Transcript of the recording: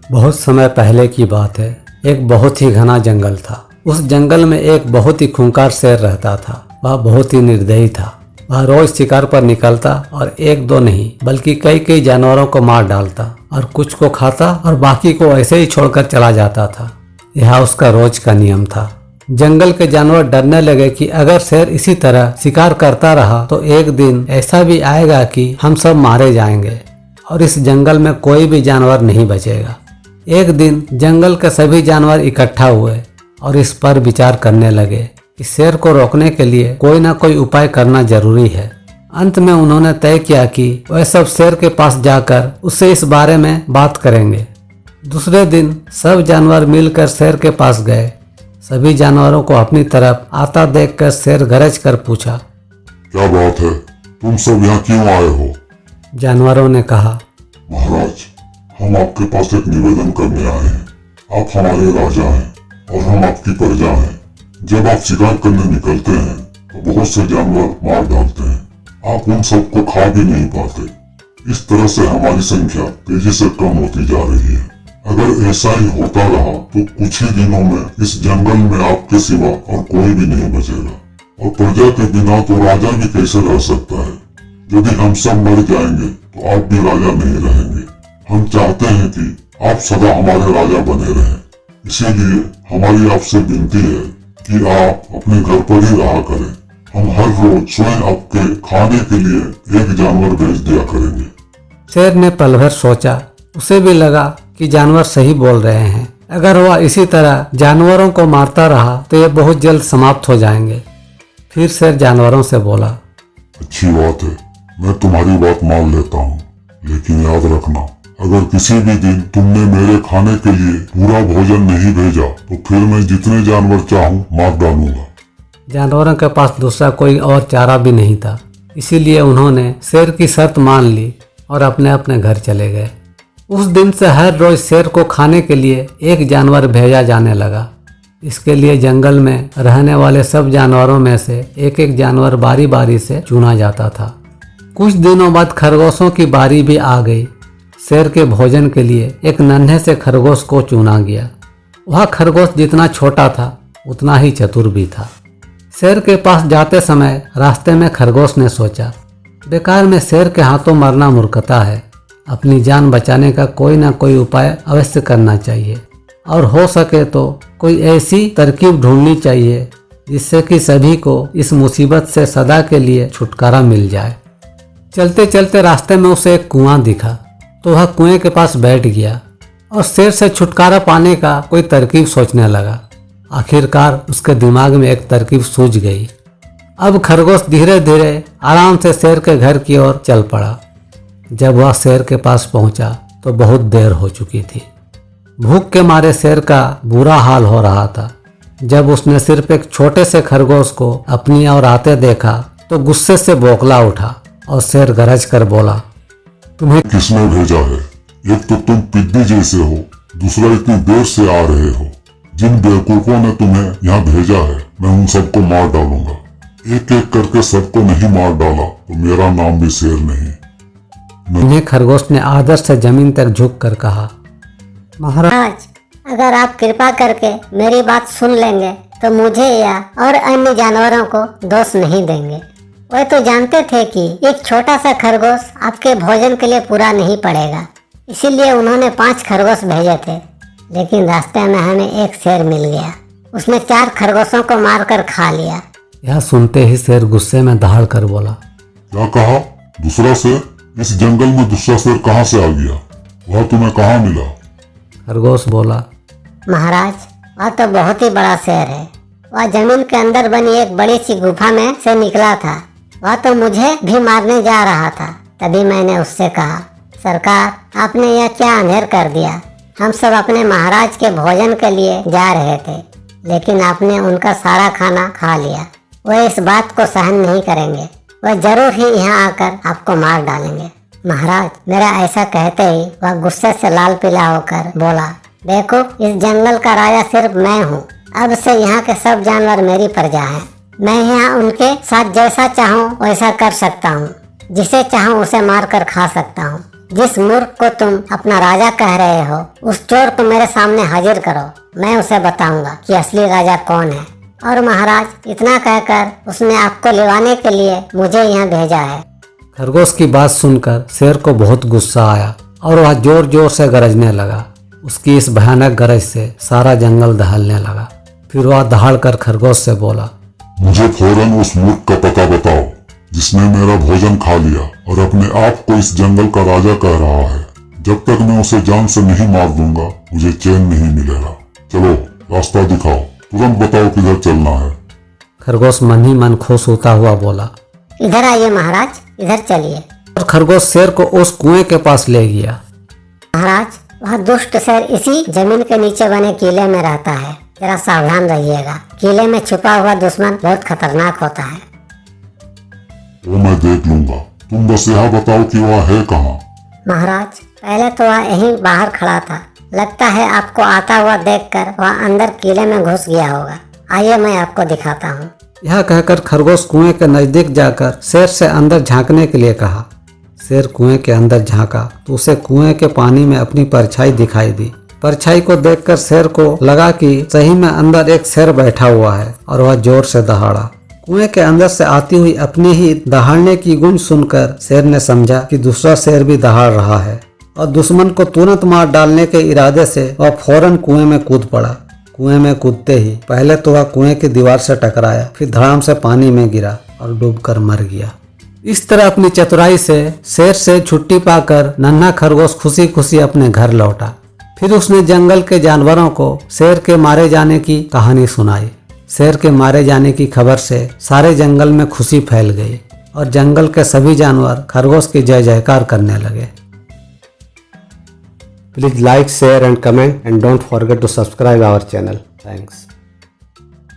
बहुत समय पहले की बात है। एक बहुत ही घना जंगल था। उस जंगल में एक बहुत ही खूंखार शेर रहता था। वह बहुत ही निर्दयी था। वह रोज शिकार पर निकलता और एक दो नहीं बल्कि कई कई जानवरों को मार डालता और कुछ को खाता और बाकी को ऐसे ही छोड़कर चला जाता था। यह उसका रोज का नियम था। जंगल के जानवर डरने लगे कि अगर शेर इसी तरह शिकार करता रहा तो एक दिन ऐसा भी आएगा कि हम सब मारे जाएंगे और इस जंगल में कोई भी जानवर नहीं बचेगा। एक दिन जंगल के सभी जानवर इकट्ठा हुए और इस पर विचार करने लगे कि शेर को रोकने के लिए कोई ना कोई उपाय करना जरूरी है। अंत में उन्होंने तय किया कि वह सब शेर के पास जाकर उससे इस बारे में बात करेंगे। दूसरे दिन सब जानवर मिलकर शेर के पास गए। सभी जानवरों को अपनी तरफ आता देखकर शेर गरज कर पूछा, क्या बात है, तुम सब यहाँ क्यों आए हो? जानवरों ने कहा, महाराज, हम आपके पास एक निवेदन करने आए हैं। आप हमारे राजा हैं और हम आपकी प्रजा हैं। जब आप शिकार करने निकलते हैं तो बहुत से जानवर मार डालते हैं। आप उन सबको खा भी नहीं पाते। इस तरह से हमारी संख्या तेजी से कम होती जा रही है। अगर ऐसा ही होता रहा तो कुछ ही दिनों में इस जंगल में आपके सिवा और कोई भी नहीं बचेगा और प्रजा के बिना तो राजा भी कैसे रह सकता है। यदि हम सब मर जाएंगे तो आप भी राजा नहीं रहेंगे। हम चाहते हैं कि आप सदा हमारे राजा बने रहें। इसीलिए हमारी आपसे विनती है कि आप अपने घर पर ही रहा करें। हम हर रोज स्वयं आपके खाने के लिए एक जानवर भेज दिया करेंगे। शेर ने पल भर सोचा। उसे भी लगा कि जानवर सही बोल रहे हैं। अगर वह इसी तरह जानवरों को मारता रहा तो ये बहुत जल्द समाप्त हो जाएंगे। फिर शेर जानवरों से बोला, अच्छी बात है, मैं तुम्हारी बात मान लेता हूँ, लेकिन याद रखना, अगर किसी भी दिन तुमने मेरे खाने के लिए पूरा भोजन नहीं भेजा तो फिर मैं जितने जानवर चाहूँ मार डालूंगा। जानवरों के पास दूसरा कोई और चारा भी नहीं था, इसीलिए उन्होंने शेर की शर्त मान ली और अपने अपने घर चले गए। उस दिन से हर रोज शेर को खाने के लिए एक जानवर भेजा जाने लगा। इसके लिए जंगल में रहने वाले सब जानवरों में से एक एक जानवर बारी बारी से चुना जाता था। कुछ दिनों बाद खरगोशों की बारी भी आ गई। शेर के भोजन के लिए एक नन्हे से खरगोश को चुना गया। वह खरगोश जितना छोटा था उतना ही चतुर भी था। शेर के पास जाते समय रास्ते में खरगोश ने सोचा, बेकार में शेर के हाथों मरना मूर्खता है। अपनी जान बचाने का कोई ना कोई उपाय अवश्य करना चाहिए और हो सके तो कोई ऐसी तरकीब ढूंढनी चाहिए जिससे कि सभी को इस मुसीबत से सदा के लिए छुटकारा मिल जाए। चलते चलते रास्ते में उसे एक कुआं दिखा तो वह कुएं के पास बैठ गया और शेर से छुटकारा पाने का कोई तरकीब सोचने लगा। आखिरकार उसके दिमाग में एक तरकीब सूझ गई। अब खरगोश धीरे धीरे आराम से शेर के घर की ओर चल पड़ा। जब वह शेर के पास पहुंचा तो बहुत देर हो चुकी थी। भूख के मारे शेर का बुरा हाल हो रहा था। जब उसने सिर्फ एक छोटे से खरगोश को अपनी ओर आते देखा तो गुस्से से बौखला उठा और शेर गरज कर बोला, तुम्हें किसने भेजा है? एक तो तुम पिद्दी जैसे हो, दूसरा इतनी देर से आ रहे हो। जिन बेवकूफों ने तुम्हें यहाँ भेजा है मैं उन सबको मार डालूंगा। एक एक करके सबको नहीं मार डाला तो मेरा नाम भी शेर नहीं। उन्हें खरगोश ने आदर से जमीन तक झुक कर कहा, महाराज, अगर आप कृपा करके मेरी बात सुन लेंगे तो मुझे या और अन्य जानवरों को दोष नहीं देंगे। वह तो जानते थे कि एक छोटा सा खरगोश आपके भोजन के लिए पूरा नहीं पड़ेगा, इसीलिए उन्होंने 5 खरगोश भेजे थे। लेकिन रास्ते में हमें एक शेर मिल गया। उसने 4 खरगोशों को मारकर खा लिया। यह सुनते ही शेर गुस्से में दहाड़ कर बोला, क्या कहा? दूसरा शेर? इस जंगल में दूसरा शेर कहाँ से आ गया? वह तुम्हें कहाँ मिला? खरगोश बोला, महाराज, वह तो बहुत ही बड़ा शेर है। वह जमीन के अंदर बनी एक बड़ी सी गुफा में से निकला था। वह तो मुझे भी मारने जा रहा था। तभी मैंने उससे कहा, सरकार, आपने यह क्या अंधेर कर दिया? हम सब अपने महाराज के भोजन के लिए जा रहे थे, लेकिन आपने उनका सारा खाना खा लिया। वह इस बात को सहन नहीं करेंगे। वह जरूर ही यहाँ आकर आपको मार डालेंगे। महाराज, मेरा ऐसा कहते ही वह गुस्से से लाल पीला होकर बोला, देखो, इस जंगल का राजा सिर्फ मैं हूँ। अब से यहाँ के सब जानवर मेरी प्रजा हैं। मैं यहाँ उनके साथ जैसा चाहूँ वैसा कर सकता हूँ। जिसे चाहूँ उसे मार कर खा सकता हूँ। जिस मूर्ख को तुम अपना राजा कह रहे हो उस चोर को मेरे सामने हाजिर करो, मैं उसे बताऊंगा कि असली राजा कौन है। और महाराज इतना कहकर उसने आपको लिवाने के लिए मुझे यहाँ भेजा है। खरगोश की बात सुनकर शेर को बहुत गुस्सा आया और वह जोर जोर से गरजने लगा। उसकी इस भयानक गरज से सारा जंगल दहलने लगा। फिर वह दहाड़ कर खरगोश से बोला, मुझे फौरन उस मूर्ख का पता बताओ जिसने मेरा भोजन खा लिया और अपने आप को इस जंगल का राजा कह रहा है। जब तक मैं उसे जान से नहीं मार दूंगा मुझे चैन नहीं मिलेगा। चलो रास्ता दिखाओ, तुरंत बताओ किधर चलना है। खरगोश मन ही मन खुश होता हुआ बोला, इधर आइए महाराज, इधर चलिए। और खरगोश शेर को उस कुएं के पास ले गया। महाराज वह दुष्ट शेर इसी जमीन के नीचे बने किले में रहता है, जरा सावधान रहिएगा। किले में छुपा हुआ दुश्मन बहुत खतरनाक होता है। वो मैं देख लूंगा, तुम बस यहाँ बताओ कि वह है कहाँ। महाराज पहले तो वह यहीं बाहर खड़ा था, लगता है आपको आता हुआ देखकर वह अंदर किले में घुस गया होगा। आइए मैं आपको दिखाता हूँ। यह कहकर खरगोश कुएं के नजदीक जाकर शेर से अंदर झांकने के लिए कहा। शेर कुएं के अंदर झांका तो उसे कुएं के पानी में अपनी परछाई दिखाई दी। परछाई को देखकर शेर को लगा कि सही में अंदर एक शेर बैठा हुआ है और वह जोर से दहाड़ा। कुएं के अंदर से आती हुई अपनी ही दहाड़ने की गूंज सुनकर शेर ने समझा कि दूसरा शेर भी दहाड़ रहा है और दुश्मन को तुरंत मार डालने के इरादे से वह फौरन कुएं में कूद पड़ा। कुएं में कूदते ही पहले तो वह कुएं की दीवार से टकराया, फिर धड़ाम से पानी में गिरा और डूबकर मर गया। इस तरह अपनी चतुराई से शेर से छुट्टी पाकर नन्हा खरगोश खुशी खुशी अपने घर लौटा। फिर उसने जंगल के जानवरों को शेर के मारे जाने की कहानी सुनाई। शेर के मारे जाने की खबर से सारे जंगल में खुशी फैल गई और जंगल के सभी जानवर खरगोश की जय जयकार करने लगे। Please like, share and comment and don't forget to subscribe our channel. Thanks.